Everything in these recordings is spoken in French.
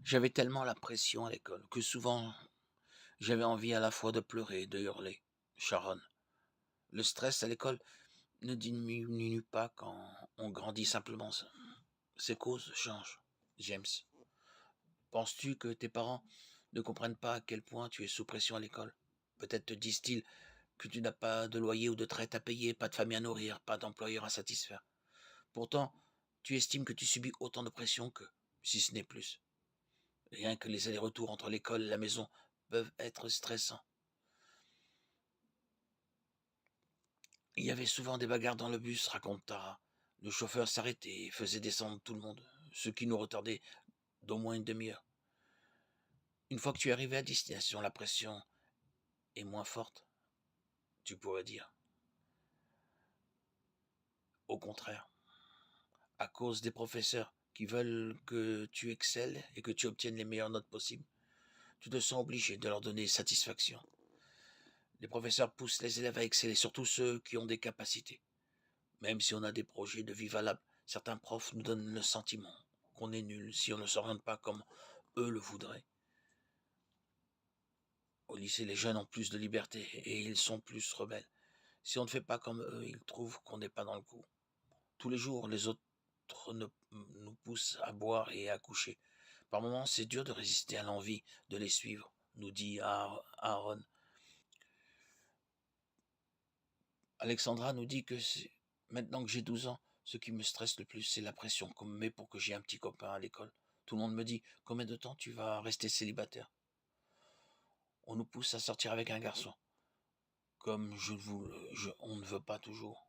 J'avais tellement la pression à l'école que souvent j'avais envie à la fois de pleurer et de hurler. Sharon, le stress à l'école ne diminue pas quand on grandit simplement. Ses causes changent. James, penses-tu que tes parents ne comprennent pas à quel point tu es sous pression à l'école? Peut-être te disent-ils que tu n'as pas de loyer ou de traite à payer, pas de famille à nourrir, pas d'employeur à satisfaire. Pourtant, tu estimes que tu subis autant de pression que, si ce n'est plus. Rien que les allers-retours entre l'école et la maison peuvent être stressants. Il y avait souvent des bagarres dans le bus, raconte Tara. Le chauffeur s'arrêtait et faisait descendre tout le monde, ce qui nous retardait d'au moins une demi-heure. Une fois que tu es arrivé à destination, la pression est moins forte, tu pourrais dire. Au contraire, à cause des professeurs qui veulent que tu excelles et que tu obtiennes les meilleures notes possibles, tu te sens obligé de leur donner satisfaction. Les professeurs poussent les élèves à exceller, surtout ceux qui ont des capacités. Même si on a des projets de vie valables, certains profs nous donnent le sentiment qu'on est nul si on ne s'oriente pas comme eux le voudraient. Au lycée, les jeunes ont plus de liberté et ils sont plus rebelles. Si on ne fait pas comme eux, ils trouvent qu'on n'est pas dans le coup. Tous les jours, les autres nous poussent à boire et à coucher. Par moments, c'est dur de résister à l'envie de les suivre, nous dit Aaron. Alexandra nous dit que maintenant que j'ai 12 ans, ce qui me stresse le plus, c'est la pression qu'on me met pour que j'ai un petit copain à l'école. Tout le monde me dit, combien de temps tu vas rester célibataire? On nous pousse à sortir avec un garçon. Comme on ne veut pas toujours.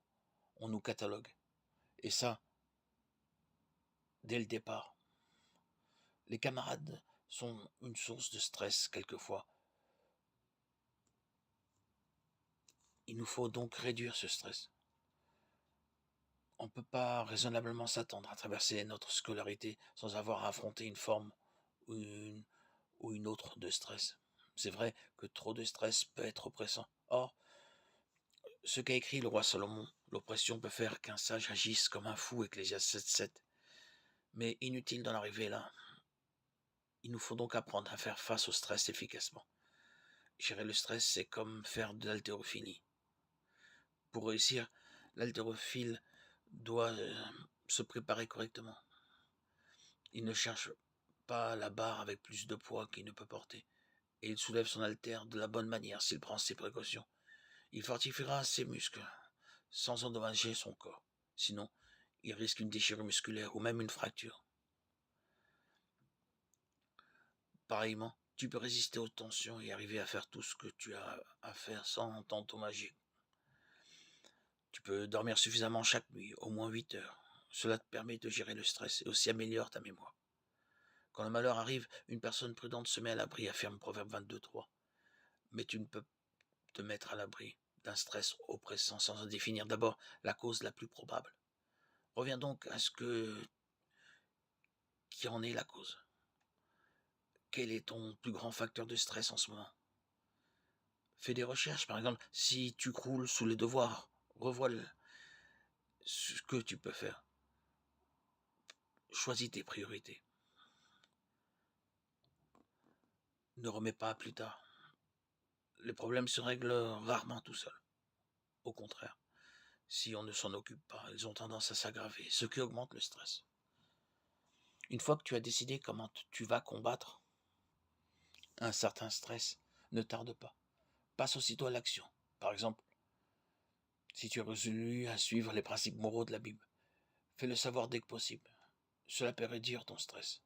On nous catalogue. Et ça, dès le départ. Les camarades sont une source de stress quelquefois. Il nous faut donc réduire ce stress. On ne peut pas raisonnablement s'attendre à traverser notre scolarité sans avoir à affronter une forme ou une autre de stress. C'est vrai que trop de stress peut être oppressant. Or, ce qu'a écrit le roi Salomon, l'oppression peut faire qu'un sage agisse comme un fou, Ecclésiaste 7.7. Mais inutile d'en arriver là. Il nous faut donc apprendre à faire face au stress efficacement. Gérer le stress, c'est comme faire de l'haltérophilie. Pour réussir, l'haltérophile doit se préparer correctement. Il ne cherche pas la barre avec plus de poids qu'il ne peut porter, et il soulève son haltère de la bonne manière s'il prend ses précautions. Il fortifiera ses muscles sans endommager son corps. Sinon, il risque une déchirure musculaire ou même une fracture. Pareillement, tu peux résister aux tensions et arriver à faire tout ce que tu as à faire sans t'endommager. Tu peux dormir suffisamment chaque nuit, au moins 8 heures. Cela te permet de gérer le stress et aussi améliore ta mémoire. Quand le malheur arrive, une personne prudente se met à l'abri, affirme Proverbe 22.3. Mais tu ne peux te mettre à l'abri d'un stress oppressant sans en définir d'abord la cause la plus probable. Reviens donc à ce qui en est la cause. Quel est ton plus grand facteur de stress en ce moment? Fais des recherches, par exemple, si tu croules sous les devoirs, revois ce que tu peux faire. Choisis tes priorités. Ne remets pas à plus tard. Les problèmes se règlent rarement tout seuls. Au contraire, si on ne s'en occupe pas, ils ont tendance à s'aggraver, ce qui augmente le stress. Une fois que tu as décidé comment tu vas combattre un certain stress, ne tarde pas. Passe aussitôt à l'action. Par exemple, si tu es résolu à suivre les principes moraux de la Bible, fais-le savoir dès que possible. Cela peut réduire ton stress.